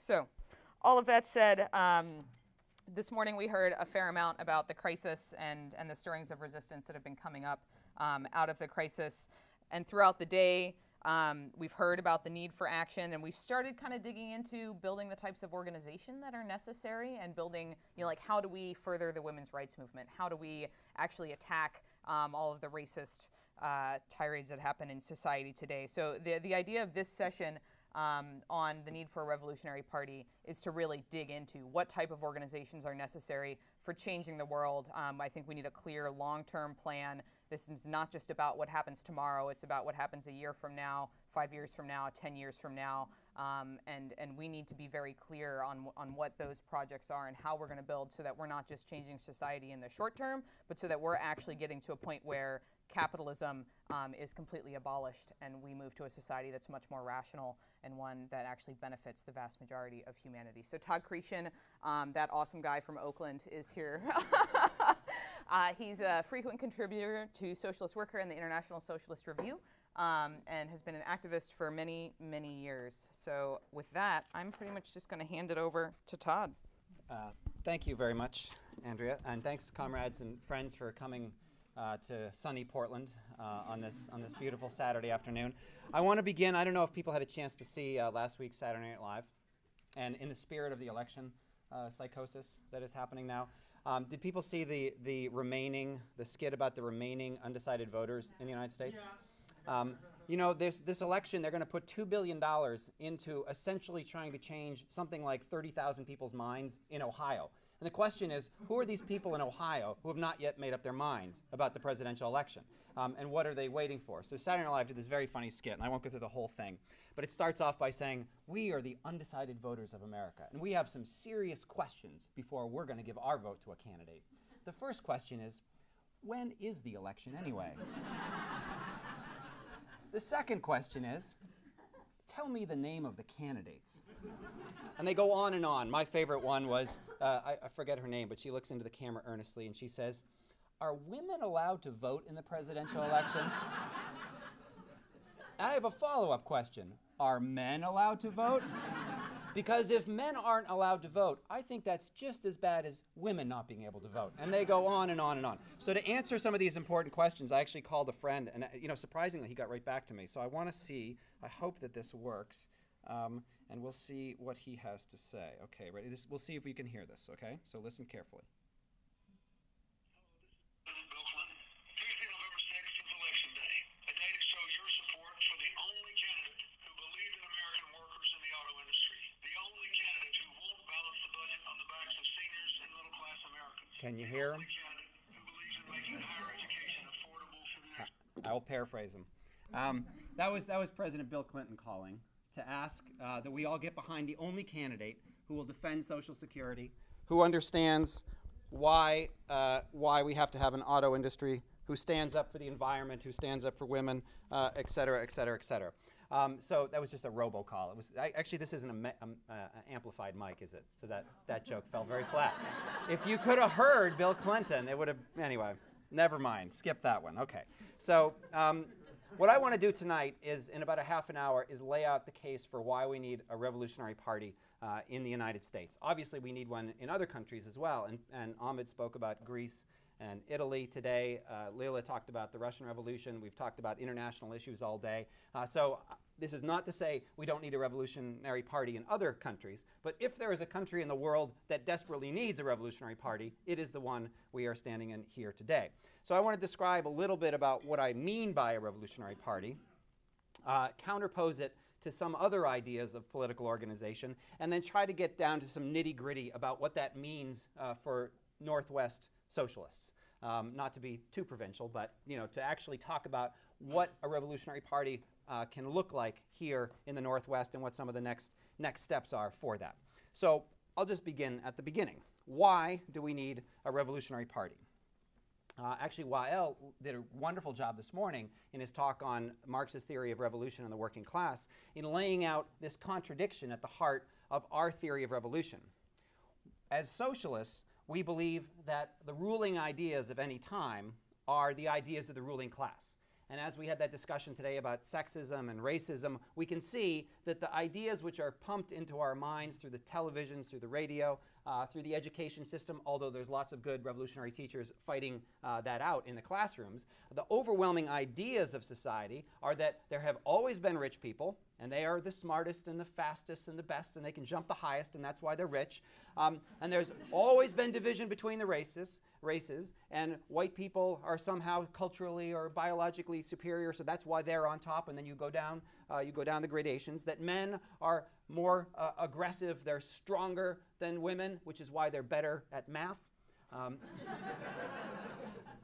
So all of that said, this morning we heard a fair amount about the crisis and the stirrings of resistance that have been coming up out of the crisis. And throughout the day, we've heard about the need for action, and we've started kind of digging into building the types of organization that are necessary and building, like how do we further the women's rights movement? How do we actually attack all of the racist tirades that happen in society today? So the idea of this session on the need for a revolutionary party is to really dig into what type of organizations are necessary for changing the world. I think we need a clear long-term plan. This is not just about what happens tomorrow. It's about what happens a year from now, 5 years from now, 10 years from now. And we need to be very clear on what those projects are and how we're going to build so that we're not just changing society in the short term, but so that we're actually getting to a point where capitalism is completely abolished and we move to a society that's much more rational and one that actually benefits the vast majority of humanity. So Todd Chretien, that awesome guy from Oakland, is here. He's a frequent contributor to Socialist Worker and the International Socialist Review, and has been an activist for many, many years. So with that, I'm pretty much just going to hand it over to Todd. Thank you very much, Andrea, and thanks, comrades and friends, for coming to sunny Portland on this beautiful Saturday afternoon. I want to begin. I don't know if people had a chance to see last week's Saturday Night Live, and in the spirit of the election psychosis that is happening now, did people see the skit about the remaining undecided voters in the United States? Yeah. You know, this election, they're going to put $2 billion into essentially trying to change something like 30,000 people's minds in Ohio. And the question is, who are these people in Ohio who have not yet made up their minds about the presidential election? And what are they waiting for? So Saturday Night Live did this very funny skit, and I won't go through the whole thing, but it starts off by saying, we are the undecided voters of America, and we have some serious questions before we're going to give our vote to a candidate. The first question is, when is the election anyway? The second question is, tell me the name of the candidates. And they go on and on. My favorite one was, I forget her name, but she looks into the camera earnestly and she says, are women allowed to vote in the presidential election? I have a follow-up question. Are men allowed to vote? Because if men aren't allowed to vote, I think that's just as bad as women not being able to vote. And they go on and on and on. So to answer some of these important questions, I actually called a friend, and surprisingly, he got right back to me. So I want to see, I hope that this works, and we'll see what he has to say. Okay, ready? We'll see if we can hear this, okay? So listen carefully. Can you hear him? I will paraphrase him. That was President Bill Clinton calling to ask that we all get behind the only candidate who will defend Social Security, who understands why we have to have an auto industry, who stands up for the environment, who stands up for women, et cetera, et cetera, et cetera. So that was just a robocall. It was actually, this isn't an amplified mic, is it? So that joke fell very flat. If you could have heard Bill Clinton, it would have, anyway, never mind. Skip that one. Okay. So what I want to do tonight is, in about a half an hour, is lay out the case for why we need a revolutionary party in the United States. Obviously, we need one in other countries as well, and Ahmed spoke about Greece and Italy today. Leila talked about the Russian Revolution. We've talked about international issues all day. So this is not to say we don't need a revolutionary party in other countries, but if there is a country in the world that desperately needs a revolutionary party, it is the one we are standing in here today. So I want to describe a little bit about what I mean by a revolutionary party, counterpose it to some other ideas of political organization, and then try to get down to some nitty-gritty about what that means for Northwest socialists. Not to be too provincial, but to actually talk about what a revolutionary party can look like here in the Northwest and what some of the next steps are for that. So I'll just begin at the beginning. Why do we need a revolutionary party? Actually, Wael did a wonderful job this morning in his talk on Marxist theory of revolution and the working class in laying out this contradiction at the heart of our theory of revolution. As socialists, we believe that the ruling ideas of any time are the ideas of the ruling class. And as we had that discussion today about sexism and racism, we can see that the ideas which are pumped into our minds through the televisions, through the radio, through the education system, although there's lots of good revolutionary teachers fighting that out in the classrooms, the overwhelming ideas of society are that there have always been rich people, and they are the smartest and the fastest and the best, and they can jump the highest, and that's why they're rich. And there's always been division between the races, and white people are somehow culturally or biologically superior, so that's why they're on top, and then you go down the gradations. That men are more aggressive, they're stronger than women, which is why they're better at math.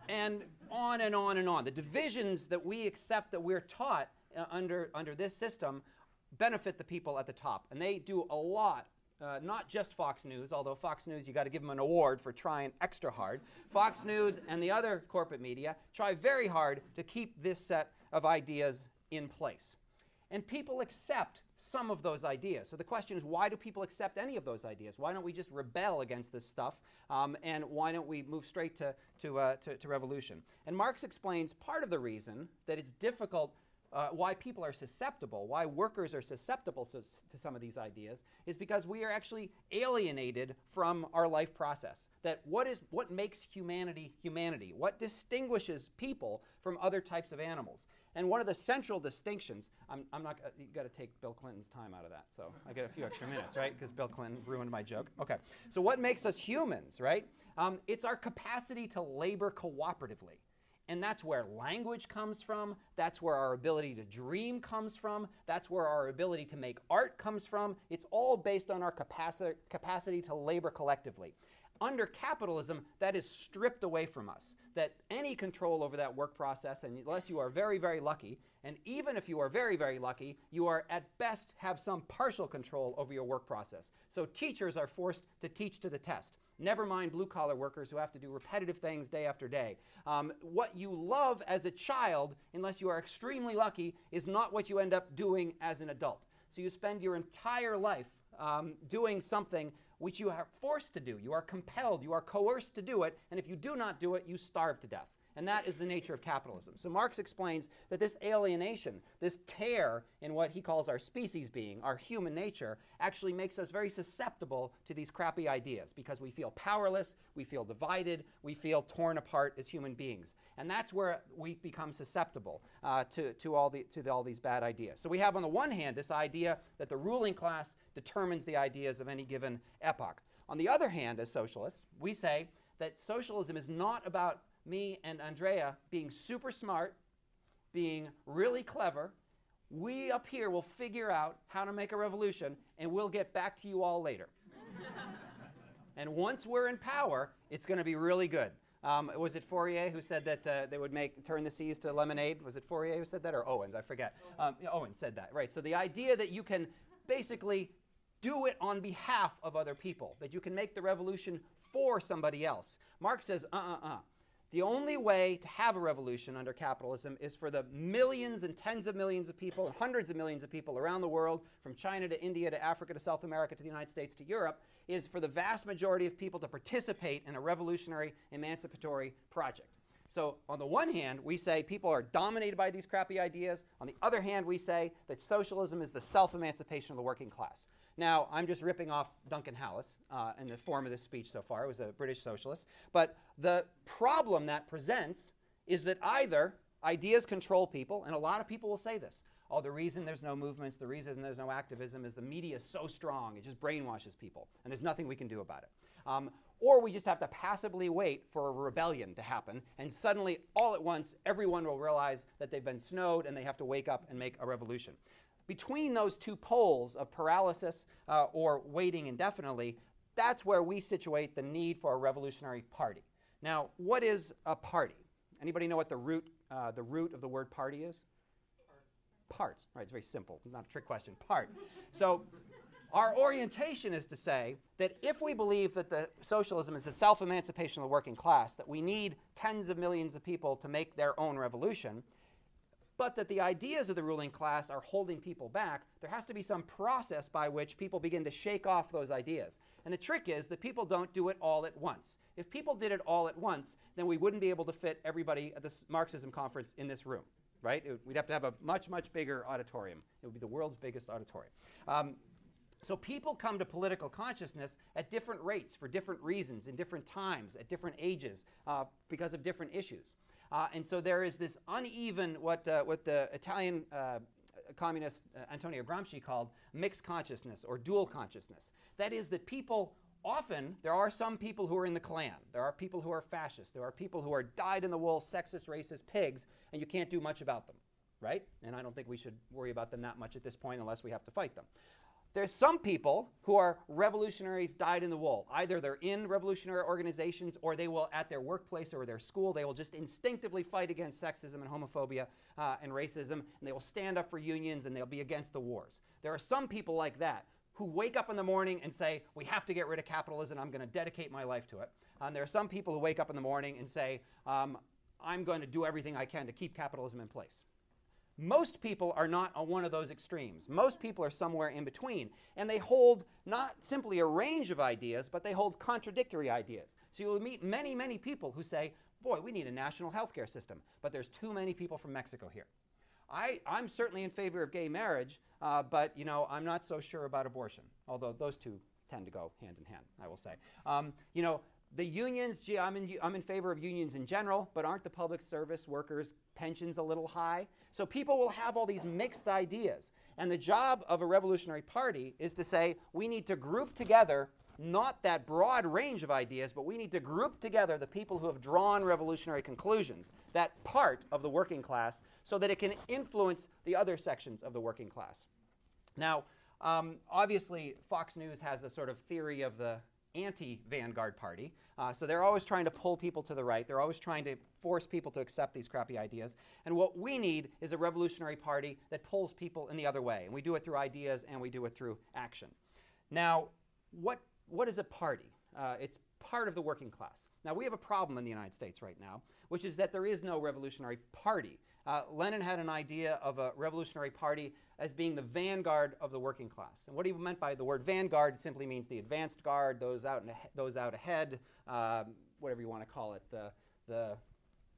And on and on and on. The divisions that we accept, that we're taught under this system, benefit the people at the top. And they do a lot, not just Fox News, although Fox News, you got to give them an award for trying extra hard. Fox News and the other corporate media try very hard to keep this set of ideas in place. And people accept some of those ideas. So the question is, why do people accept any of those ideas? Why don't we just rebel against this stuff? And why don't we move straight to revolution? And Marx explains part of the reason that it's difficult, why people are susceptible, why workers are susceptible to some of these ideas, is because we are actually alienated from our life process. That what makes humanity humanity? What distinguishes people from other types of animals? And one of the central distinctions, I'm not, you got to take Bill Clinton's time out of that, so I get a few extra minutes, right? Because Bill Clinton ruined my joke. Okay, so what makes us humans, right? It's our capacity to labor cooperatively. And that's where language comes from. That's where our ability to dream comes from. That's where our ability to make art comes from. It's all based on our capacity to labor collectively. Under capitalism, that is stripped away from us. That any control over that work process, unless you are very, very lucky, and even if you are very, very lucky, you are at best have some partial control over your work process. So teachers are forced to teach to the test. Never mind blue-collar workers who have to do repetitive things day after day. What you love as a child, unless you are extremely lucky, is not what you end up doing as an adult. So you spend your entire life doing something which you are forced to do. You are compelled, you are coerced to do it, and if you do not do it, you starve to death. And that is the nature of capitalism. So Marx explains that this alienation, this tear in what he calls our species being, our human nature, actually makes us very susceptible to these crappy ideas because we feel powerless, we feel divided, we feel torn apart as human beings. And that's where we become susceptible to all these bad ideas. So we have on the one hand this idea that the ruling class determines the ideas of any given epoch. On the other hand, as socialists, we say that socialism is not about me and Andrea being super smart, being really clever. We up here will figure out how to make a revolution, and we'll get back to you all later. And once we're in power, it's going to be really good. Was it Fourier who said that they would turn the seas to lemonade? Was it Fourier who said that, or Owens? I forget. Owens said that, right. So the idea that you can basically do it on behalf of other people, that you can make the revolution for somebody else. Marx says, The only way to have a revolution under capitalism is for the millions and tens of millions of people and hundreds of millions of people around the world, from China to India to Africa to South America to the United States to Europe, is for the vast majority of people to participate in a revolutionary, emancipatory project. So on the one hand, we say people are dominated by these crappy ideas. On the other hand, we say that socialism is the self-emancipation of the working class. Now, I'm just ripping off Duncan Hallis in the form of this speech so far. It was a British socialist. But the problem that presents is that either ideas control people, and a lot of people will say this. Oh, the reason there's no movements, the reason there's no activism is the media is so strong, it just brainwashes people, and there's nothing we can do about it. Or we just have to passively wait for a rebellion to happen, and suddenly, all at once, everyone will realize that they've been snowed and they have to wake up and make a revolution. Between those two poles of paralysis or waiting indefinitely, that's where we situate the need for a revolutionary party. Now, what is a party? Anybody know what the root of the word party is? Part. Right, it's very simple, not a trick question. Part. So our orientation is to say that if we believe that the socialism is the self-emancipation of the working class, that we need tens of millions of people to make their own revolution, but that the ideas of the ruling class are holding people back, there has to be some process by which people begin to shake off those ideas. And the trick is that people don't do it all at once. If people did it all at once, then we wouldn't be able to fit everybody at this Marxism conference in this room. right? We'd have to have a much, much bigger auditorium. It would be the world's biggest auditorium. So people come to political consciousness at different rates for different reasons, in different times, at different ages, because of different issues. And so there is this uneven, what the Italian communist Antonio Gramsci called mixed consciousness or dual consciousness. That is that people often, there are some people who are in the Klan. There are people who are fascists. There are people who are dyed-in-the-wool, sexist, racist pigs, and you can't do much about them, right? And I don't think we should worry about them that much at this point unless we have to fight them. There's some people who are revolutionaries dyed in the wool. Either they're in revolutionary organizations or they will, at their workplace or their school, they will just instinctively fight against sexism and homophobia and racism, and they will stand up for unions and they'll be against the wars. There are some people like that who wake up in the morning and say, we have to get rid of capitalism, I'm going to dedicate my life to it. And there are some people who wake up in the morning and say, I'm going to do everything I can to keep capitalism in place. Most people are not on one of those extremes. Most people are somewhere in between. And they hold not simply a range of ideas, but they hold contradictory ideas. So you will meet many, many people who say, boy, we need a national healthcare system, but there's too many people from Mexico here. I'm certainly in favor of gay marriage, but you know, I'm not so sure about abortion, although those two tend to go hand in hand, I will say. You know, the unions, gee, I'm in favor of unions in general, but aren't the public service workers' pensions a little high? So people will have all these mixed ideas. And the job of a revolutionary party is to say, we need to group together not that broad range of ideas, but we need to group together the people who have drawn revolutionary conclusions, that part of the working class, so that it can influence the other sections of the working class. Now, obviously, Fox News has a sort of theory of the anti-vanguard party. So they're always trying to pull people to the right. They're always trying to force people to accept these crappy ideas. And what we need is a revolutionary party that pulls people in the other way. And we do it through ideas and we do it through action. Now, what is a party? It's part of the working class. Now, we have a problem in the United States right now, which is that there is no revolutionary party. Lenin had an idea of a revolutionary party as being the vanguard of the working class. And what he meant by the word vanguard simply means the advanced guard, those out ahead, whatever you want to call it, the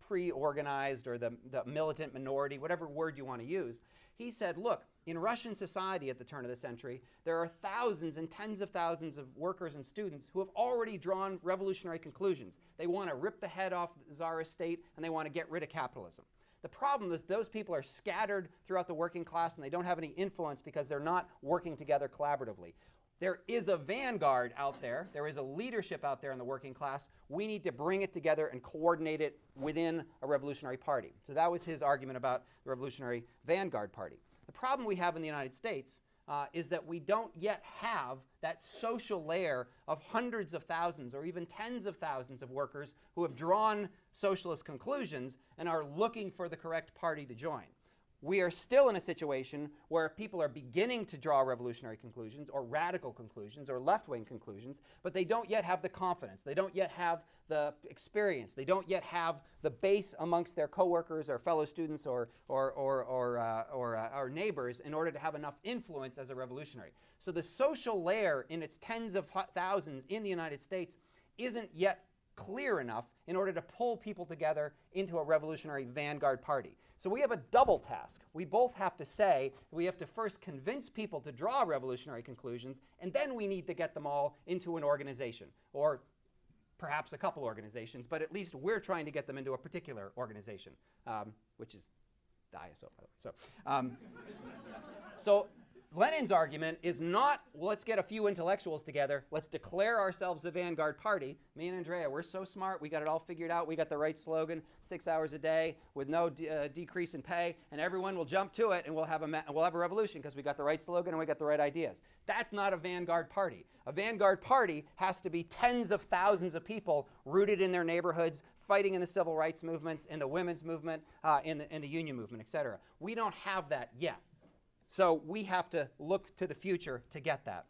pre-organized or the militant minority, whatever word you want to use. He said, look, in Russian society at the turn of the century, there are thousands and tens of thousands of workers and students who have already drawn revolutionary conclusions. They want to rip the head off the czarist state and they want to get rid of capitalism. The problem is those people are scattered throughout the working class and they don't have any influence because they're not working together collaboratively. There is a vanguard out there. There is a leadership out there in the working class. We need to bring it together and coordinate it within a revolutionary party. So that was his argument about the Revolutionary Vanguard Party. The problem we have in the United States is that we don't yet have that social layer of hundreds of thousands or even tens of thousands of workers who have drawn socialist conclusions and are looking for the correct party to join. We are still in a situation where people are beginning to draw revolutionary conclusions or radical conclusions or left-wing conclusions, but they don't yet have the confidence. They don't yet have the experience. They don't yet have the base amongst their coworkers or fellow students or neighbors in order to have enough influence as a revolutionary. So the social layer in its tens of thousands in the United States isn't yet clear enough in order to pull people together into a revolutionary vanguard party. So we have a double task. We both have to say we have to first convince people to draw revolutionary conclusions, and then we need to get them all into an organization, or perhaps a couple organizations, but at least we're trying to get them into a particular organization, which is the ISO, by the way. So Lenin's argument is not, well, let's get a few intellectuals together, let's declare ourselves the vanguard party. Me and Andrea, we're so smart, we got it all figured out, we got the right slogan, 6 hours a day with no decrease in pay, and everyone will jump to it and we'll have a revolution because we got the right slogan and we got the right ideas. That's not a vanguard party. A vanguard party has to be tens of thousands of people rooted in their neighborhoods, fighting in the civil rights movements, in the women's movement, in the union movement, etc. We don't have that yet. So we have to look to the future to get that.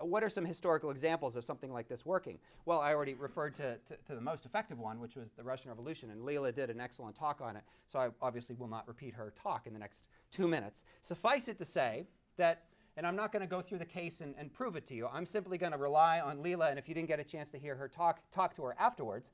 What are some historical examples of something like this working? Well, I already referred to the most effective one, which was the Russian Revolution, and Leila did an excellent talk on it, so I obviously will not repeat her talk in the next 2 minutes. Suffice it to say that, and I'm not going to go through the case and prove it to you, I'm simply going to rely on Leila, and if you didn't get a chance to hear her talk to her afterwards,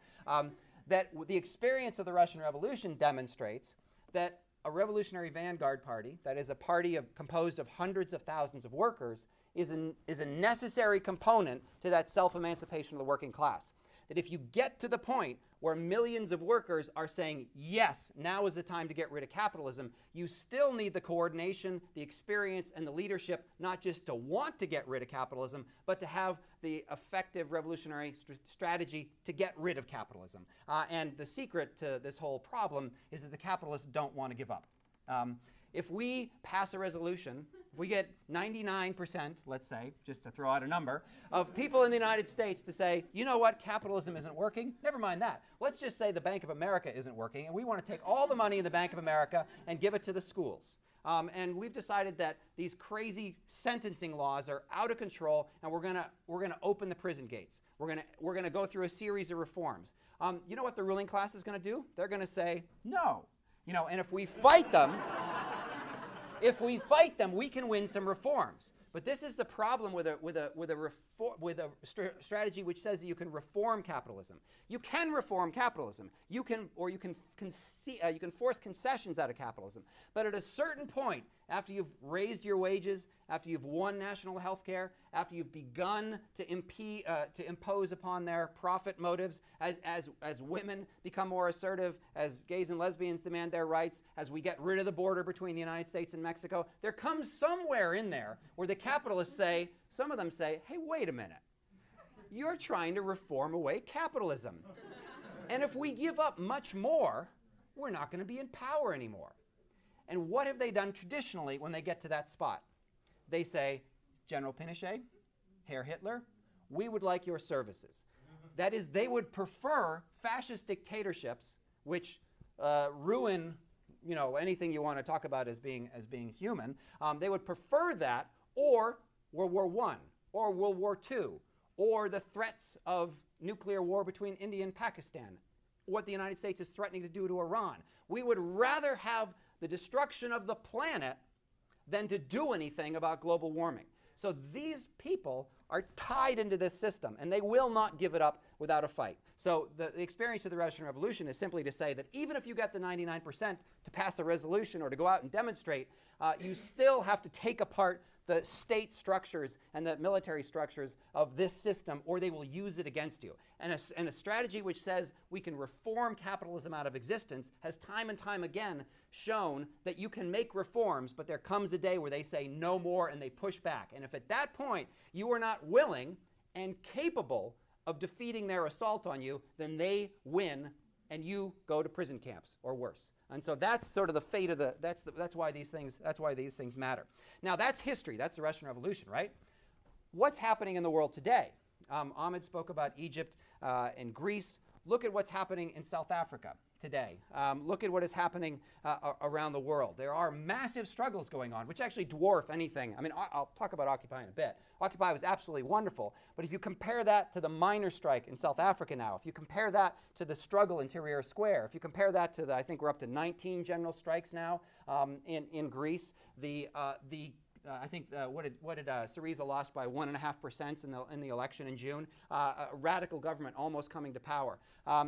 that the experience of the Russian Revolution demonstrates that a revolutionary vanguard party, that is a party composed of hundreds of thousands of workers, is a necessary component to that self-emancipation of the working class. That if you get to the point where millions of workers are saying, yes, now is the time to get rid of capitalism, you still need the coordination, the experience, and the leadership, not just to want to get rid of capitalism, but to have the effective revolutionary strategy to get rid of capitalism. And the secret to this whole problem is that the capitalists don't want to give up. If we pass a resolution, if we get 99%, let's say, just to throw out a number, of people in the United States to say, you know what, capitalism isn't working, never mind that. Let's just say the Bank of America isn't working, and we want to take all the money in the Bank of America and give it to the schools. And we've decided that these crazy sentencing laws are out of control, and we're gonna open the prison gates. We're gonna go through a series of reforms. You know what the ruling class is going to do? They're going to say no. You know, and if we fight them. If we fight them, we can win some reforms. But this is the problem with a strategy which says that you can reform capitalism. You can reform capitalism. You can force concessions out of capitalism. But at a certain point, after you've raised your wages, after you've won national health care, after you've begun to impose upon their profit motives, as women become more assertive, as gays and lesbians demand their rights, as we get rid of the border between the United States and Mexico, there comes somewhere in there where the capitalists say, some of them say, hey, wait a minute. You're trying to reform away capitalism. And if we give up much more, we're not going to be in power anymore. And what have they done traditionally when they get to that spot? They say, General Pinochet, Herr Hitler, we would like your services. That is, they would prefer fascist dictatorships, which ruin, you know, anything you want to talk about as being human. They would prefer that, or World War I, or World War II, or the threats of nuclear war between India and Pakistan, what the United States is threatening to do to Iran. We would rather have the destruction of the planet than to do anything about global warming. So these people are tied into this system, and they will not give it up without a fight. So the experience of the Russian Revolution is simply to say that even if you get the 99% to pass a resolution or to go out and demonstrate, you still have to take apart the state structures and the military structures of this system, or they will use it against you. And a strategy which says we can reform capitalism out of existence has time and time again shown that you can make reforms, but there comes a day where they say no more and they push back. And if at that point you are not willing and capable of defeating their assault on you, then they win and you go to prison camps or worse. And so that's sort of the fate of that's why these things matter. Now that's history. That's the Russian Revolution, right? What's happening in the world today? Ahmed spoke about Egypt and Greece. Look at what's happening in South Africa today. Look at what is happening around the world. There are massive struggles going on, which actually dwarf anything. I mean, I'll talk about Occupy in a bit. Occupy was absolutely wonderful, but if you compare that to the miners' strike in South Africa now, if you compare that to the struggle in Tahrir Square, if you compare that to I think we're up to 19 general strikes now in Greece, I think what did Syriza lost by 1.5% in the election in June. A radical government almost coming to power.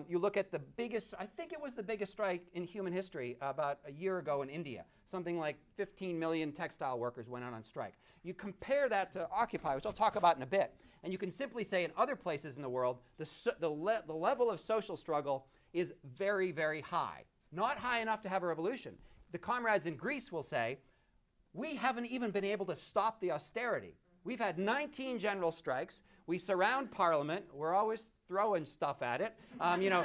You look at the biggest, I think it was the biggest strike in human history about a year ago in India. Something like 15 million textile workers went out on strike. You compare that to Occupy, which I'll talk about in a bit, and you can simply say in other places in the world, the level of social struggle is very, very high. Not high enough to have a revolution. The comrades in Greece will say, we haven't even been able to stop the austerity. We've had 19 general strikes. We surround Parliament. We're always throwing stuff at it. You know,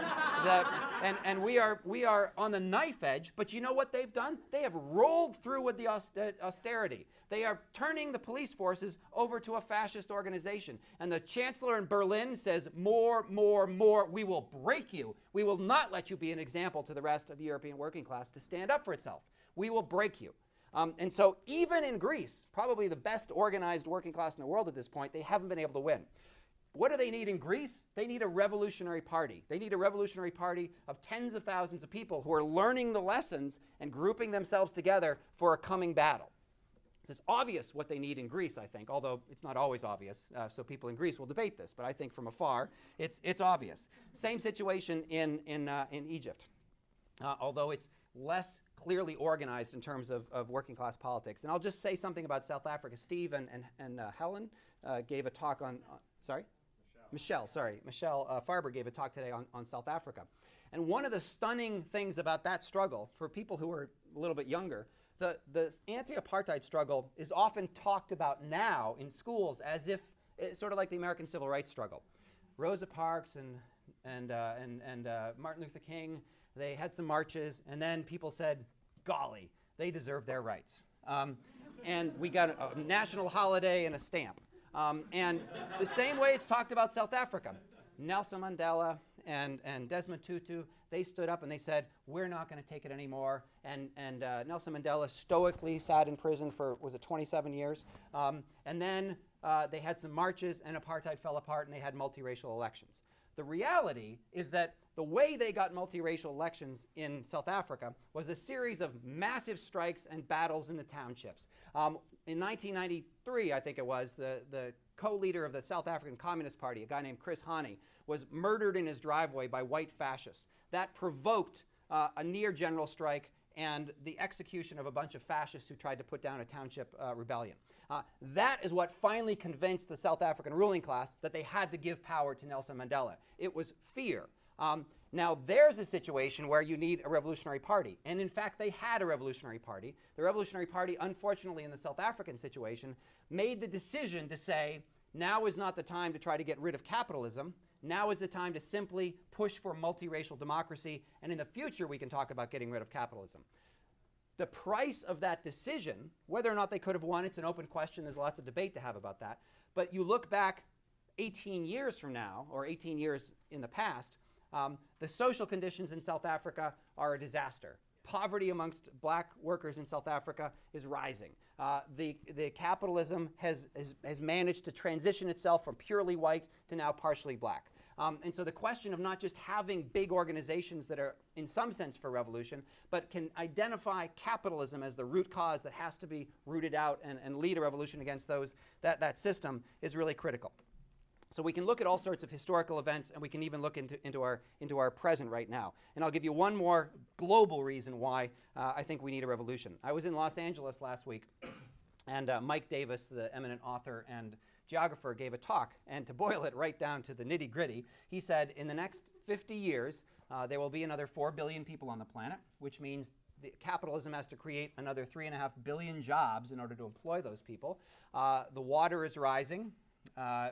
and we are on the knife edge. But you know what they've done? They have rolled through with the austerity. They are turning the police forces over to a fascist organization. And the chancellor in Berlin says, more, more, more. We will break you. We will not let you be an example to the rest of the European working class to stand up for itself. We will break you. And so even in Greece, probably the best organized working class in the world at this point, they haven't been able to win. What do they need in Greece? They need a revolutionary party. They need a revolutionary party of tens of thousands of people who are learning the lessons and grouping themselves together for a coming battle. So it's obvious what they need in Greece, I think, although it's not always obvious. So people in Greece will debate this, but I think from afar, it's obvious. Same situation in Egypt. Although it's less clearly organized in terms of working class politics. And I'll just say something about South Africa. Steve and Helen gave a talk on sorry? Michelle Farber gave a talk today on South Africa. And one of the stunning things about that struggle, for people who are a little bit younger, the anti-apartheid struggle is often talked about now in schools as if it's sort of like the American Civil Rights struggle. Rosa Parks and Martin Luther King, they had some marches, and then people said, golly, they deserve their rights. And we got a national holiday and a stamp. And the same way it's talked about South Africa. Nelson Mandela and Desmond Tutu, they stood up and they said, we're not going to take it anymore. And Nelson Mandela stoically sat in prison for, was it 27 years? And then they had some marches and apartheid fell apart and they had multiracial elections. The reality is that the way they got multiracial elections in South Africa was a series of massive strikes and battles in the townships. In 1993, I think it was, the co-leader of the South African Communist Party, a guy named Chretien, was murdered in his driveway by white fascists. That provoked a near general strike and the execution of a bunch of fascists who tried to put down a township rebellion. That is what finally convinced the South African ruling class that they had to give power to Nelson Mandela. It was fear. Now, there's a situation where you need a revolutionary party. And in fact, they had a revolutionary party. The revolutionary party, unfortunately, in the South African situation, made the decision to say, now is not the time to try to get rid of capitalism. Now is the time to simply push for multiracial democracy. And in the future, we can talk about getting rid of capitalism. The price of that decision, whether or not they could have won, it's an open question. There's lots of debate to have about that. But you look back 18 years from now, or 18 years in the past, the social conditions in South Africa are a disaster. Poverty amongst black workers in South Africa is rising. The capitalism has managed to transition itself from purely white to now partially black. And so the question of not just having big organizations that are in some sense for revolution, but can identify capitalism as the root cause that has to be rooted out and lead a revolution against that system is really critical. So we can look at all sorts of historical events, and we can even look into our present right now. And I'll give you one more global reason why I think we need a revolution. I was in Los Angeles last week, and Mike Davis, the eminent author and geographer, gave a talk. And to boil it right down to the nitty-gritty, he said in the next 50 years, there will be another 4 billion people on the planet, which means capitalism has to create another 3.5 billion jobs in order to employ those people. The water is rising.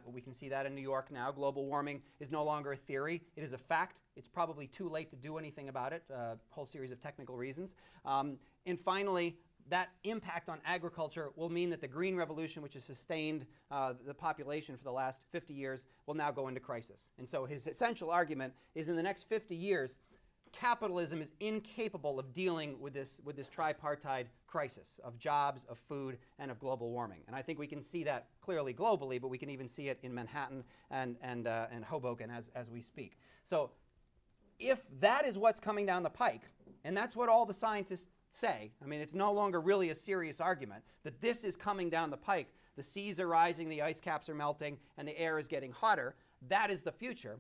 We can see that in New York now. Global warming is no longer a theory. It is a fact. It's probably too late to do anything about it, a whole series of technical reasons. And finally, that impact on agriculture will mean that the Green Revolution, which has sustained the population for the last 50 years, will now go into crisis. And so his essential argument is in the next 50 years, capitalism is incapable of dealing with this tripartite crisis of jobs, of food, and of global warming. And I think we can see that clearly globally, but we can even see it in Manhattan and Hoboken as we speak. So if that is what's coming down the pike, and that's what all the scientists say, I mean, it's no longer really a serious argument, that this is coming down the pike, the seas are rising, the ice caps are melting, and the air is getting hotter, that is the future.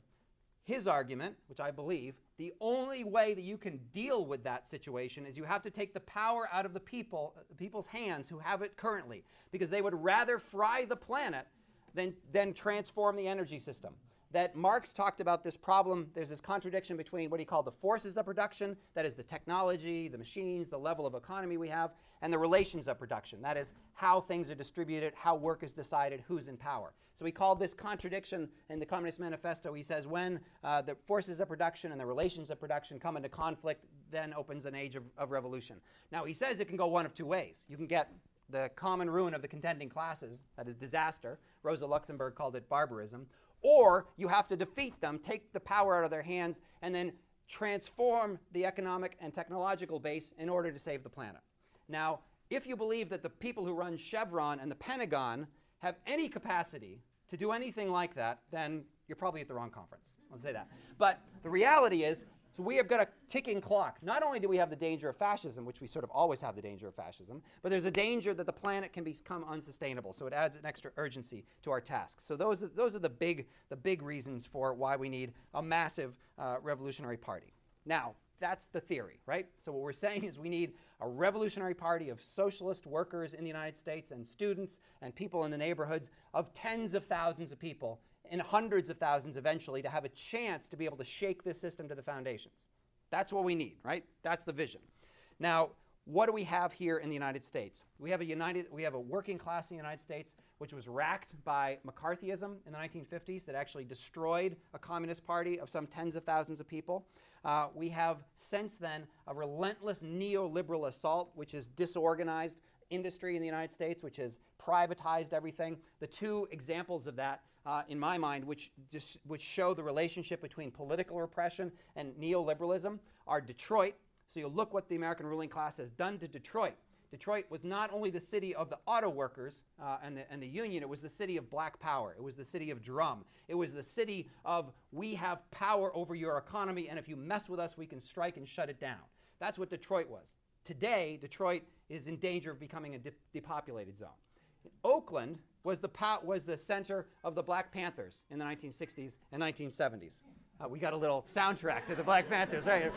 His argument, which I believe, the only way that you can deal with that situation is you have to take the power out of the people's hands who have it currently, because they would rather fry the planet than transform the energy system. That Marx talked about this problem, there's this contradiction between what he called the forces of production, that is the technology, the machines, the level of economy we have, and the relations of production, that is how things are distributed, how work is decided, who's in power. So he called this contradiction in the Communist Manifesto. He says when the forces of production and the relations of production come into conflict, then opens an age of revolution. Now he says it can go one of two ways. You can get the common ruin of the contending classes, that is disaster. Rosa Luxemburg called it barbarism. Or you have to defeat them, take the power out of their hands, and then transform the economic and technological base in order to save the planet. Now, if you believe that the people who run Chevron and the Pentagon have any capacity to do anything like that, then you're probably at the wrong conference. I'll say that. But the reality is, so we have got a ticking clock. Not only do we have the danger of fascism, which we sort of always have the danger of fascism, but there's a danger that the planet can become unsustainable. So it adds an extra urgency to our tasks. So those are the big reasons for why we need a massive revolutionary party. Now, That's the theory, right? So what we're saying is we need a revolutionary party of socialist workers in the United States and students and people in the neighborhoods of tens of thousands of people and hundreds of thousands eventually to have a chance to be able to shake this system to the foundations. That's what we need, right? That's the vision. Now, what do we have here in the United States? We have a working class in the United States which was racked by McCarthyism in the 1950s that actually destroyed a communist party of some tens of thousands of people. We have since then a relentless neoliberal assault which has disorganized industry in the United States, which has privatized everything. The two examples of that, in my mind, which show the relationship between political repression and neoliberalism are Detroit. So you look what the American ruling class has done to Detroit. Detroit was not only the city of the auto workers and the union, it was the city of black power. It was the city of drum. It was the city of we have power over your economy, and if you mess with us, we can strike and shut it down. That's what Detroit was. Today, Detroit is in danger of becoming a depopulated zone. Oakland was the center of the Black Panthers in the 1960s and 1970s. We got a little soundtrack to the Black Panthers, right?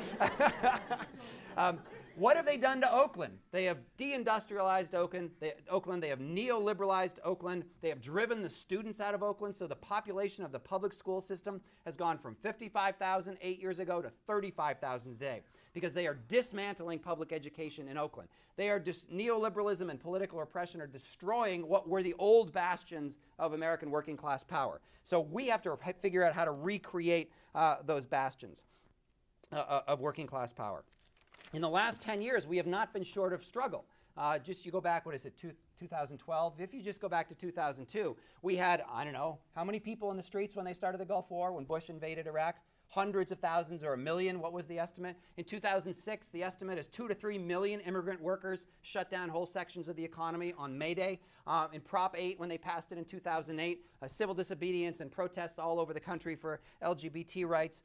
What have they done to Oakland? They have deindustrialized Oakland. They have neoliberalized Oakland. They have driven the students out of Oakland, so the population of the public school system has gone from 55,000 8 years ago to 35,000 today because they are dismantling public education in Oakland. They are neoliberalism and political repression are destroying what were the old bastions of American working class power. So we have to figure out how to recreate those bastions of working class power. In the last 10 years, we have not been short of struggle. Just you go back, 2012? If you just go back to 2002, we had, I don't know, how many people in the streets when they started the Gulf War, when Bush invaded Iraq? Hundreds of thousands or 1 million. What was the estimate? In 2006, the estimate is 2 to 3 million immigrant workers shut down whole sections of the economy on May Day. In Prop 8, when they passed it in 2008, civil disobedience and protests all over the country for LGBT rights.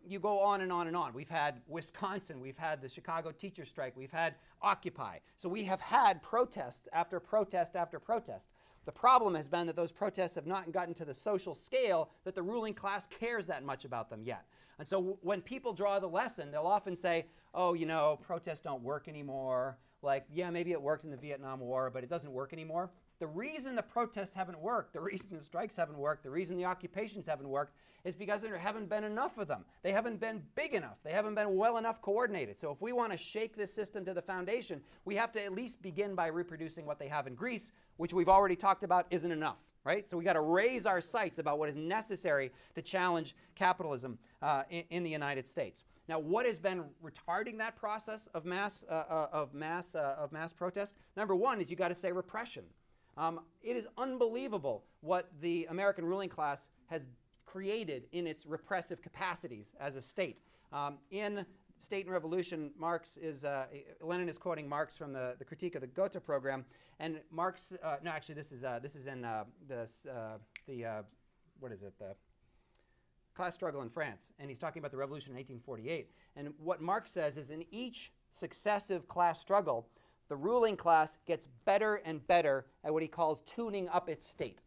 You go on and on and on. We've had Wisconsin. We've had the Chicago teacher strike. We've had Occupy. So we have had protest after protest after protest. The problem has been that those protests have not gotten to the social scale that the ruling class cares that much about them yet. And so when people draw the lesson, they'll often say, oh, you know, protests don't work anymore. Like, yeah, maybe it worked in the Vietnam War, but it doesn't work anymore. The reason the protests haven't worked, the reason the strikes haven't worked, the reason the occupations haven't worked is because there haven't been enough of them. They haven't been big enough. They haven't been well enough coordinated. So if we want to shake this system to the foundation, we have to at least begin by reproducing what they have in Greece, which we've already talked about isn't enough, right? So we got to raise our sights about what is necessary to challenge capitalism in the United States. Now, what has been retarding that process of mass protest? Number one is you got to say repression. It is unbelievable what the American ruling class has created in its repressive capacities as a state. In State and Revolution, Lenin is quoting Marx from the Critique of the Gotha program, and Marx. No, actually, this is in the class struggle in France, and he's talking about the revolution in 1848. And what Marx says is, in each successive class struggle, the ruling class gets better and better at what he calls tuning up its state.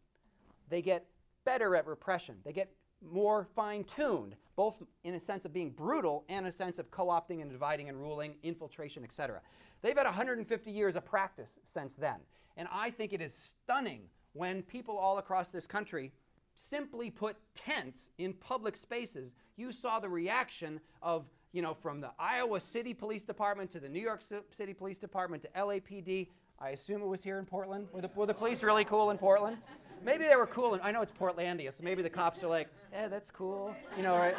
They get better at repression. They get more fine-tuned, both in a sense of being brutal and a sense of co-opting and dividing and ruling, infiltration, etc. They've had 150 years of practice since then. And I think it is stunning when people all across this country simply put tents in public spaces. You saw the reaction of, you know, from the Iowa City Police Department to the New York City Police Department to LAPD. I assume it was here in Portland. Were the police really cool in Portland? Maybe they were cool. I know it's Portlandia, so maybe the cops are like, that's cool. You know, right?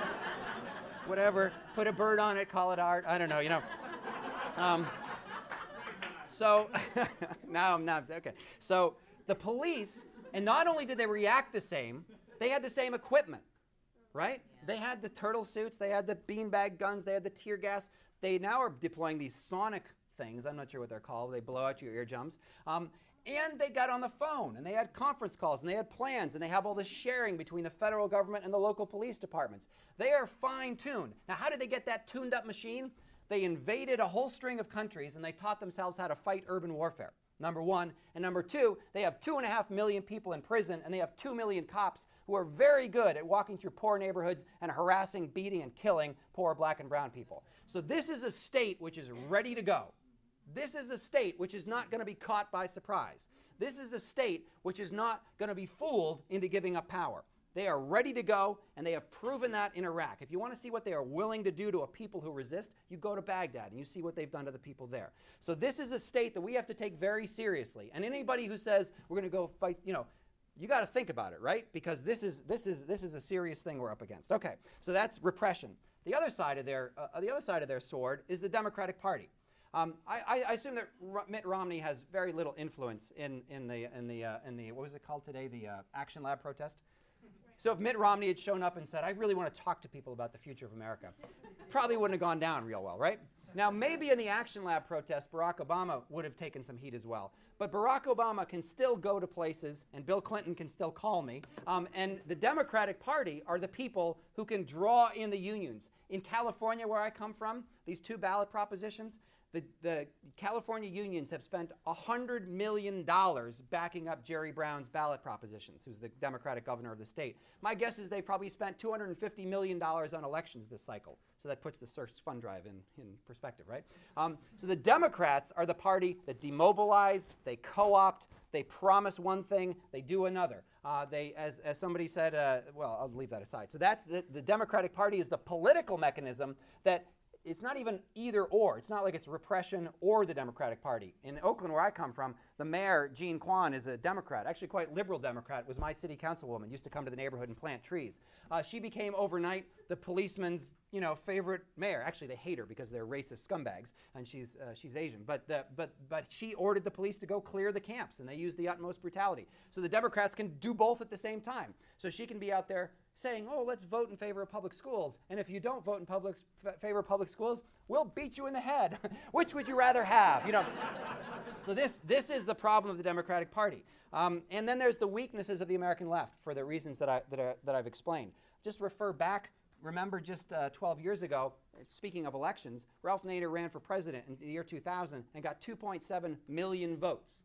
Whatever. Put a bird on it, call it art. I don't know, you know. So, now I'm not, okay. So the police, and not only did they react the same, they had the same equipment, right? They had the turtle suits, they had the beanbag guns, they had the tear gas. They now are deploying these sonic things. I'm not sure what they're called. They blow out your eardrums. And they got on the phone, and they had conference calls, and they had plans, and they have all this sharing between the federal government and the local police departments. They are fine-tuned. Now, how did they get that tuned-up machine? They invaded a whole string of countries, and they taught themselves how to fight urban warfare. number one. And number two, they have 2.5 million people in prison, and they have 2 million cops who are very good at walking through poor neighborhoods and harassing, beating, and killing poor black and brown people. So this is a state which is ready to go. This is a state which is not going to be caught by surprise. This is a state which is not going to be fooled into giving up power. They are ready to go, and they have proven that in Iraq. If you want to see what they are willing to do to a people who resist, you go to Baghdad and you see what they've done to the people there. So this is a state that we have to take very seriously. And anybody who says we're going to go fight, you got to think about it, right? Because this is a serious thing we're up against. Okay, so that's repression. The other side of their sword is the Democratic Party. I assume that Mitt Romney has very little influence in the what was it called today, the Action Lab protest. So if Mitt Romney had shown up and said, I really want to talk to people about the future of America, probably wouldn't have gone down real well, right? Now, maybe in the Action Lab protest, Barack Obama would have taken some heat as well. But Barack Obama can still go to places, and Bill Clinton can still call me. And the Democratic Party are the people who can draw in the unions. In California, where I come from, these 2 ballot propositions, the California unions have spent $100 million backing up Jerry Brown's ballot propositions, who's the Democratic governor of the state. My guess is they probably spent $250 million on elections this cycle. So that puts the source fund drive in perspective, right? So the Democrats are the party that demobilize, they co-opt, they promise one thing, they do another. As somebody said, well, I'll leave that aside. So that's the Democratic Party is the political mechanism that it's not even either or. It's not like it's repression or the Democratic Party. In Oakland, where I come from, the mayor, Jean Kwan, is a Democrat, actually quite liberal Democrat, was my city councilwoman, used to come to the neighborhood and plant trees. She became overnight the policeman's favorite mayor. Actually, they hate her because they're racist scumbags, and she's Asian. But she ordered the police to go clear the camps, and they used the utmost brutality. So the Democrats can do both at the same time. So she can be out there saying, oh, let's vote in favor of public schools. And if you don't vote in favor of public schools, we'll beat you in the head. Which would you rather have? So this is the problem of the Democratic Party. And then there's the weaknesses of the American left for the reasons that I've explained. Just refer back. Remember just 12 years ago, speaking of elections, Ralph Nader ran for president in the year 2000 and got 2.7 million votes.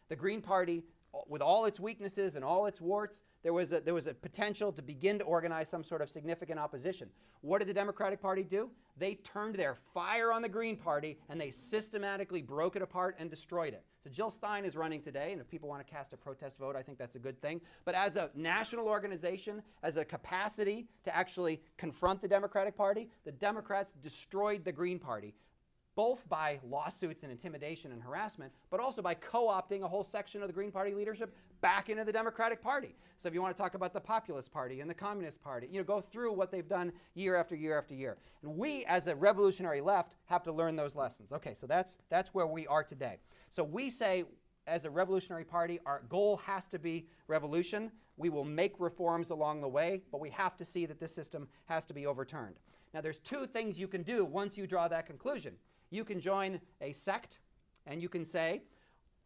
The Green Party, with all its weaknesses and all its warts, there was a potential to begin to organize some sort of significant opposition. What did the Democratic Party do? They turned their fire on the Green Party, and they systematically broke it apart and destroyed it. So Jill Stein is running today, and if people want to cast a protest vote, I think that's a good thing. But as a national organization, as a capacity to actually confront the Democratic Party, the Democrats destroyed the Green Party, both by lawsuits and intimidation and harassment, but also by co-opting a whole section of the Green Party leadership back into the Democratic Party. So if you want to talk about the Populist Party and the Communist Party, go through what they've done year after year after year. And we, as a revolutionary left, have to learn those lessons. Okay, so that's where we are today. So we say, as a revolutionary party, our goal has to be revolution. We will make reforms along the way, but we have to see that this system has to be overturned. Now, there's 2 things you can do once you draw that conclusion. You can join a sect, and you can say,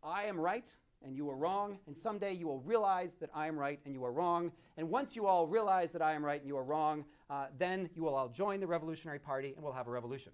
I am right, and you are wrong, and someday you will realize that I am right, and you are wrong. And once you all realize that I am right and you are wrong, then you will all join the Revolutionary Party, and we'll have a revolution.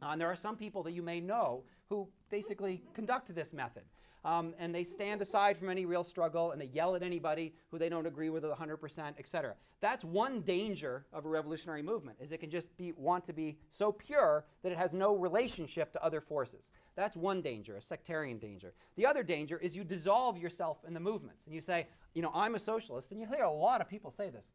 And there are some people that you may know who basically conduct this method. And they stand aside from any real struggle, and they yell at anybody who they don't agree with 100%, etc. That's one danger of a revolutionary movement, is it can just want to be so pure that it has no relationship to other forces. That's one danger, a sectarian danger. The other danger is you dissolve yourself in the movements, and you say, I'm a socialist, and you hear a lot of people say this.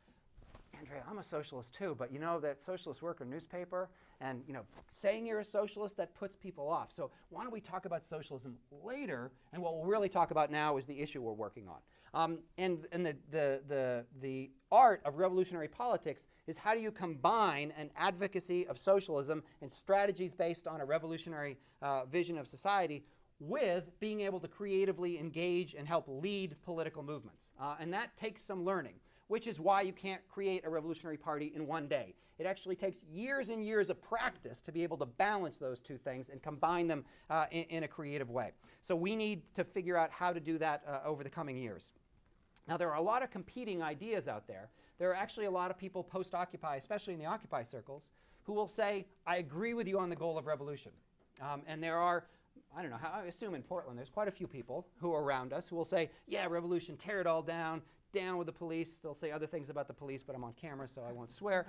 Andrea, I'm a socialist too, but that Socialist Worker newspaper, and saying you're a socialist, that puts people off. So why don't we talk about socialism later, and what we'll really talk about now is the issue we're working on. And the art of revolutionary politics is how do you combine an advocacy of socialism and strategies based on a revolutionary vision of society with being able to creatively engage and help lead political movements. And that takes some learning, which is why you can't create a revolutionary party in one day. It actually takes years and years of practice to be able to balance those 2 things and combine them in a creative way. So we need to figure out how to do that over the coming years. Now, there are a lot of competing ideas out there. There are actually a lot of people post-Occupy, especially in the Occupy circles, who will say, I agree with you on the goal of revolution. And there are I don't know how, I assume in Portland there's quite a few people who are around us who will say, yeah, revolution, tear it all down, down with the police. They'll say other things about the police, but I'm on camera, so I won't swear.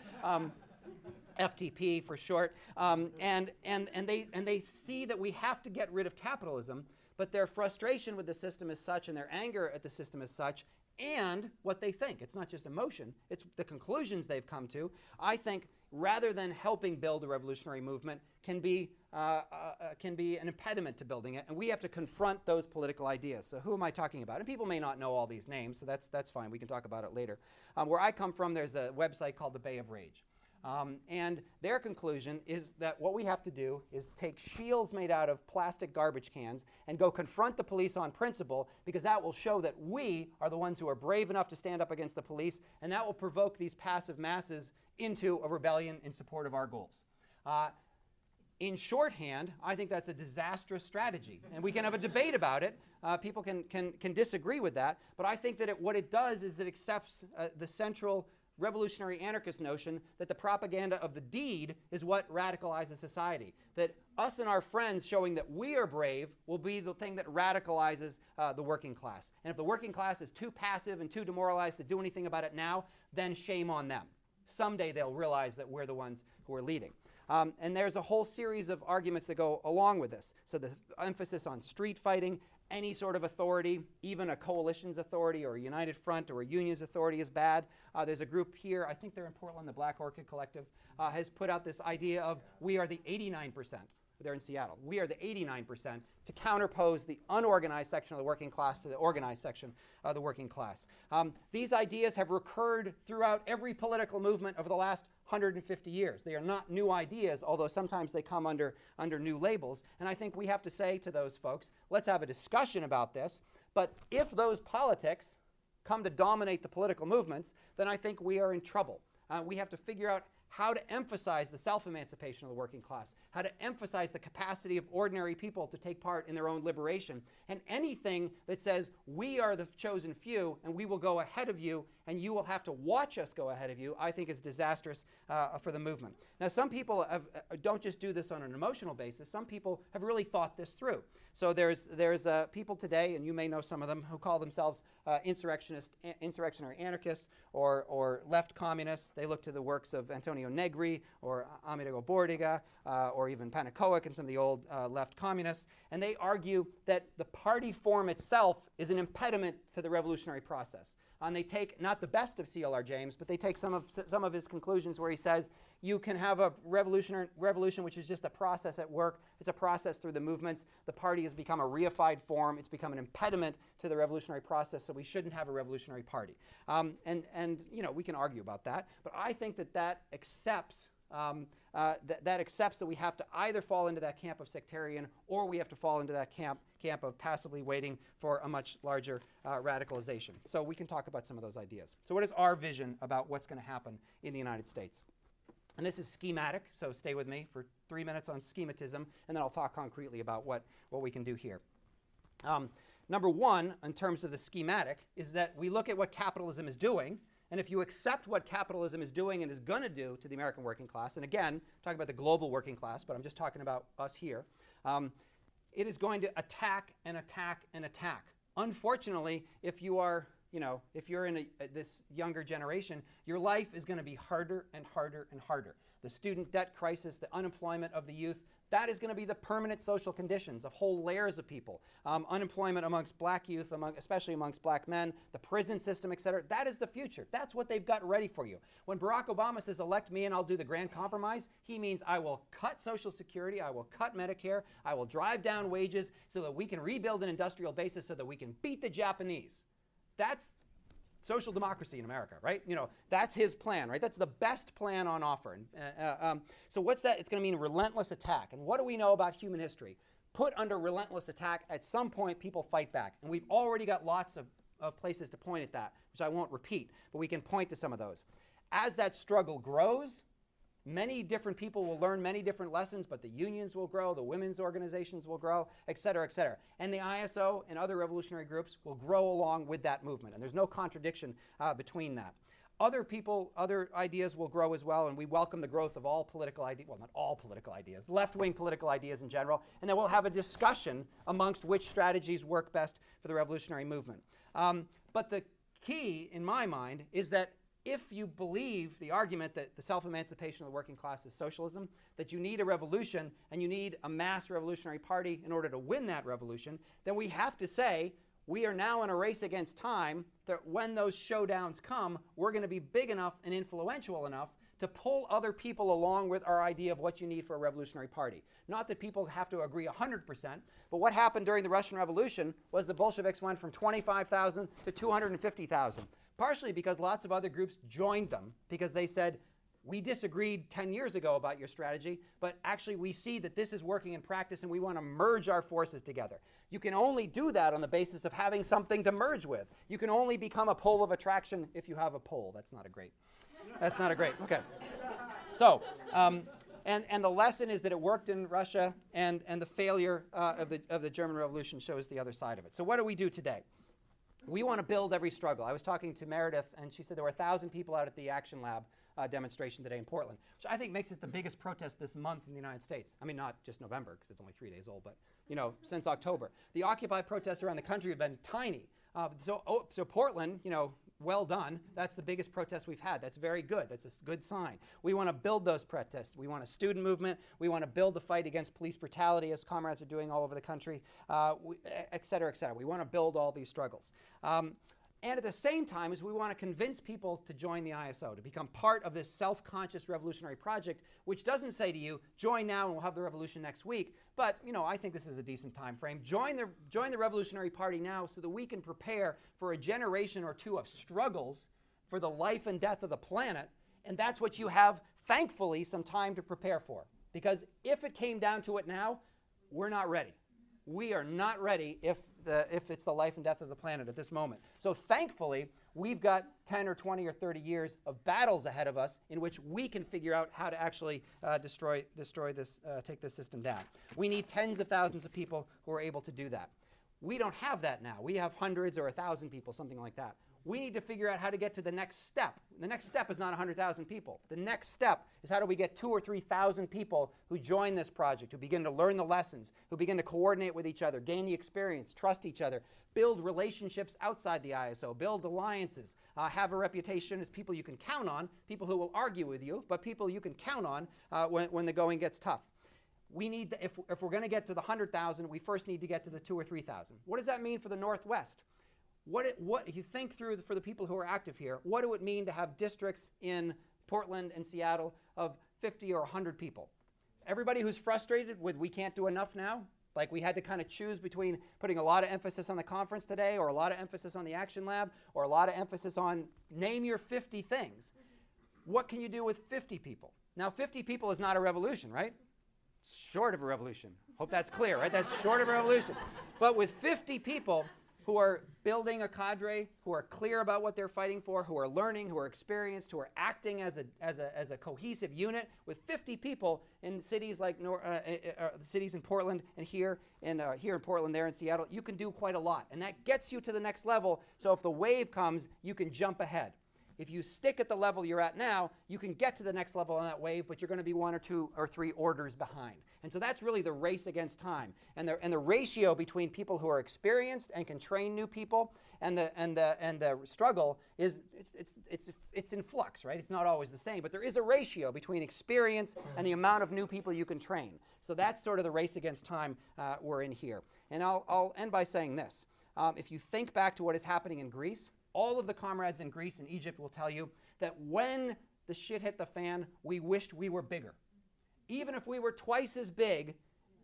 FTP for short. And they see that we have to get rid of capitalism, but their frustration with the system is such and their anger at the system is such, and what they think. It's not just emotion, it's the conclusions they've come to. I think rather than helping build a revolutionary movement can be an impediment to building it, and we have to confront those political ideas. So who am I talking about? And people may not know all these names, so that's fine. We can talk about it later. Where I come from, there's a website called the Bay of Rage. And their conclusion is that what we have to do is take shields made out of plastic garbage cans and go confront the police on principle, because that will show that we are the ones who are brave enough to stand up against the police, and that will provoke these passive masses into a rebellion in support of our goals. In shorthand, I think that's a disastrous strategy, and we can have a debate about it. People can disagree with that, but I think that what it does is it accepts the central revolutionary anarchist notion that the propaganda of the deed is what radicalizes society. That us and our friends showing that we are brave will be the thing that radicalizes the working class. And if the working class is too passive and too demoralized to do anything about it now, then shame on them. Someday they'll realize that we're the ones who are leading. And there's a whole series of arguments that go along with this. So the emphasis on street fighting, any sort of authority, even a coalition's authority or a united front or a union's authority is bad. There's a group here, I think they're in Portland, the Black Orchid Collective, has put out this idea of we are the 89%. They're in Seattle. We are the 89% to counterpose the unorganized section of the working class to the organized section of the working class. These ideas have recurred throughout every political movement over the last 150 years. They are not new ideas, although sometimes they come under new labels. And I think we have to say to those folks, let's have a discussion about this. But if those politics come to dominate the political movements, then I think we are in trouble. We have to figure out how to emphasize the self-emancipation of the working class, how to emphasize the capacity of ordinary people to take part in their own liberation. And anything that says we are the chosen few and we will go ahead of you and you will have to watch us go ahead of you, I think is disastrous for the movement. Now, some people don't just do this on an emotional basis. Some people have really thought this through. So there's people today, and you may know some of them, who call themselves insurrectionary anarchists or left communists. They look to the works of Antonio Negri or Amílcar Bordiga or even Panacoic and some of the old left communists, and they argue that the party form itself is an impediment to the revolutionary process. And they take not the best of C.L.R. James, but they take some of his conclusions where he says you can have a revolution which is just a process at work. It's a process through the movements. The party has become a reified form. It's become an impediment to the revolutionary process, so we shouldn't have a revolutionary party. And you know, we can argue about that, but I think that accepts that accepts that we have to either fall into that camp of sectarian or we have to fall into that camp of passively waiting for a much larger radicalization. So we can talk about some of those ideas. So what is our vision about what's going to happen in the United States? And this is schematic, so stay with me for 3 minutes on schematism, and then I'll talk concretely about what we can do here. Number one, in terms of the schematic, is that we look at what capitalism is doing. And if you accept what capitalism is doing and is going to do to the American working class, and again, I'm talking about the global working class, but I'm just talking about us here, it is going to attack and attack and attack. Unfortunately, if you are, if you're in this younger generation, your life is going to be harder and harder and harder. The student debt crisis, the unemployment of the youth, that is going to be the permanent social conditions of whole layers of people. Unemployment amongst black youth, especially amongst black men, the prison system, etc. That is the future. That's what they've got ready for you. When Barack Obama says, elect me and I'll do the grand compromise, he means I will cut Social Security, I will cut Medicare, I will drive down wages so that we can rebuild an industrial basis so that we can beat the Japanese. That's social democracy in America, right? That's his plan, right? That's the best plan on offer. So what's that? It's going to mean relentless attack. And what do we know about human history? Put under relentless attack, at some point people fight back. And we've already got lots of places to point at that, which I won't repeat, but we can point to some of those. As that struggle grows, many different people will learn many different lessons, but the unions will grow, the women's organizations will grow, et cetera, et cetera. And the ISO and other revolutionary groups will grow along with that movement. And there's no contradiction between that. Other people, other ideas will grow as well, and we welcome the growth of all political ideas, well, not all political ideas, left-wing political ideas in general, and then we'll have a discussion amongst which strategies work best for the revolutionary movement. But the key, in my mind, is that if you believe the argument that the self-emancipation of the working class is socialism, that you need a revolution and you need a mass revolutionary party in order to win that revolution, then we have to say we are now in a race against time, that when those showdowns come, we're going to be big enough and influential enough to pull other people along with our idea of what you need for a revolutionary party. Not that people have to agree 100%, but what happened during the Russian Revolution was the Bolsheviks went from 25,000 to 250,000, partially because lots of other groups joined them because they said, we disagreed 10 years ago about your strategy, but actually we see that this is working in practice and we want to merge our forces together. You can only do that on the basis of having something to merge with. You can only become a pole of attraction if you have a pole. That's not a great, okay. So, and the lesson is that it worked in Russia, and the failure of the German Revolution shows the other side of it. So what do we do today? We want to build every struggle. I was talking to Meredith, and she said there were 1,000 people out at the Action Lab demonstration today in Portland, which I think makes it the biggest protest this month in the United States. I mean, not just November, because it's only 3 days old, but since October. The Occupy protests around the country have been tiny. So Portland, well done. That's the biggest protest we've had. That's very good. That's a good sign. We want to build those protests. We want a student movement. We want to build the fight against police brutality, as comrades are doing all over the country, et cetera, et cetera. We want to build all these struggles. And at the same time, we want to convince people to join the ISO, to become part of this self-conscious revolutionary project, which doesn't say to you, join now and we'll have the revolution next week. But, I think this is a decent time frame. Join the Revolutionary Party now so that we can prepare for a generation or two of struggles for the life and death of the planet. And that's what you have, thankfully, some time to prepare for. Because if it came down to it now, we're not ready. We are not ready if it's the life and death of the planet at this moment. So thankfully, we've got 10 or 20 or 30 years of battles ahead of us in which we can figure out how to actually destroy this, take this system down. We need tens of thousands of people who are able to do that. We don't have that now. We have hundreds or 1,000 people, something like that. We need to figure out how to get to the next step. The next step is not 100,000 people. The next step is how do we get 2,000 or 3,000 people who join this project, who begin to learn the lessons, who begin to coordinate with each other, gain the experience, trust each other, build relationships outside the ISO, build alliances, have a reputation as people you can count on, people who will argue with you, but people you can count on when the going gets tough. We need, if we're going to get to the 100,000, we first need to get to the 2,000 or 3,000. What does that mean for the Northwest? If you think through, for the people who are active here, what do it mean to have districts in Portland and Seattle of 50 or 100 people? Everybody who's frustrated with we can't do enough now, like we had to kind of choose between putting a lot of emphasis on the conference today or a lot of emphasis on the Action Lab or a lot of emphasis on name your 50 things. What can you do with 50 people? Now 50 people is not a revolution, right? Short of a revolution. Hope that's clear, right? That's short of a revolution. But with 50 people who are building a cadre, who are clear about what they're fighting for, who are learning, who are experienced, who are acting as a cohesive unit, with 50 people in cities like cities in Portland and here in Portland, there in Seattle, you can do quite a lot. And that gets you to the next level, so if the wave comes, you can jump ahead. If you stick at the level you're at now, you can get to the next level on that wave, but you're going to be 1 or 2 or 3 orders behind. And so that's really the race against time. And the ratio between people who are experienced and can train new people and the struggle is it's in flux, right? It's not always the same, but there is a ratio between experience and the amount of new people you can train. So that's sort of the race against time we're in here. And I'll end by saying this. If you think back to what is happening in Greece, all of the comrades in Greece and Egypt will tell you that when the shit hit the fan, we wished we were bigger. Even if we were twice as big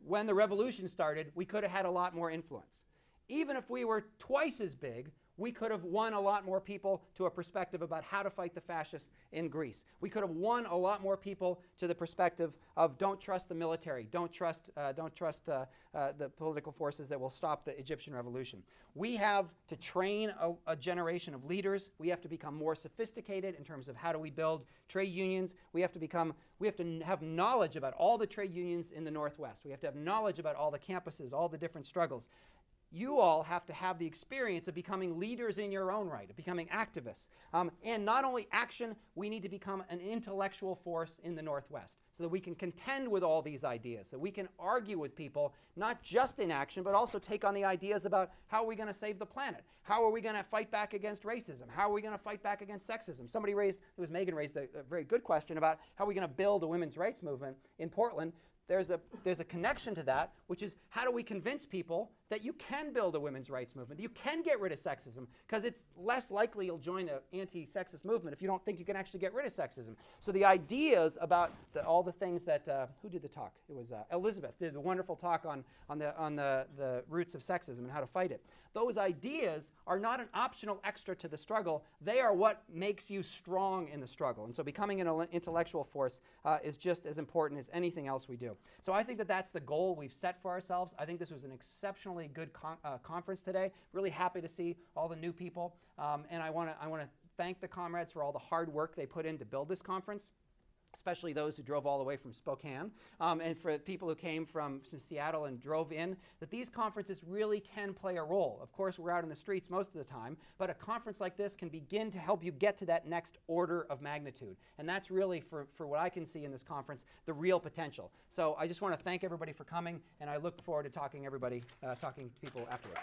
when the revolution started, we could have had a lot more influence. Even if we were twice as big, we could have won a lot more people to a perspective about how to fight the fascists in Greece. We could have won a lot more people to the perspective of don't trust the military, don't trust the political forces that will stop the Egyptian revolution. We have to train a generation of leaders. We have to become more sophisticated in terms of how do we build trade unions. We have to have knowledge about all the trade unions in the Northwest. We have to have knowledge about all the campuses, all the different struggles. you all have to have the experience of becoming leaders in your own right, of becoming activists. And not only action, we need to become an intellectual force in the Northwest so that we can contend with all these ideas, that we can argue with people, not just in action, but also take on the ideas about how are we going to save the planet? How are we going to fight back against racism? How are we going to fight back against sexism? Somebody raised, it was Megan raised a very good question about how are we going to build a women's rights movement in Portland. There's a connection to that, which is how do we convince people that you can build a women's rights movement, that you can get rid of sexism, because it's less likely you'll join an anti-sexist movement if you don't think you can actually get rid of sexism. So the ideas about all the things that, who did the talk? It was Elizabeth did a wonderful talk on the roots of sexism and how to fight it. Those ideas are not an optional extra to the struggle. They are what makes you strong in the struggle. And so becoming an intellectual force is just as important as anything else we do. So I think that that's the goal we've set for ourselves. I think this was an exceptionally good conference today. Really happy to see all the new people. And I want to thank the comrades for all the hard work they put in to build this conference, especially those who drove all the way from Spokane, and for people who came from Seattle and drove in, that these conferences really can play a role. Of course, we're out in the streets most of the time, but a conference like this can begin to help you get to that next order of magnitude. And that's really, for what I can see in this conference, the real potential. So I just want to thank everybody for coming, and I look forward to talking to people afterwards.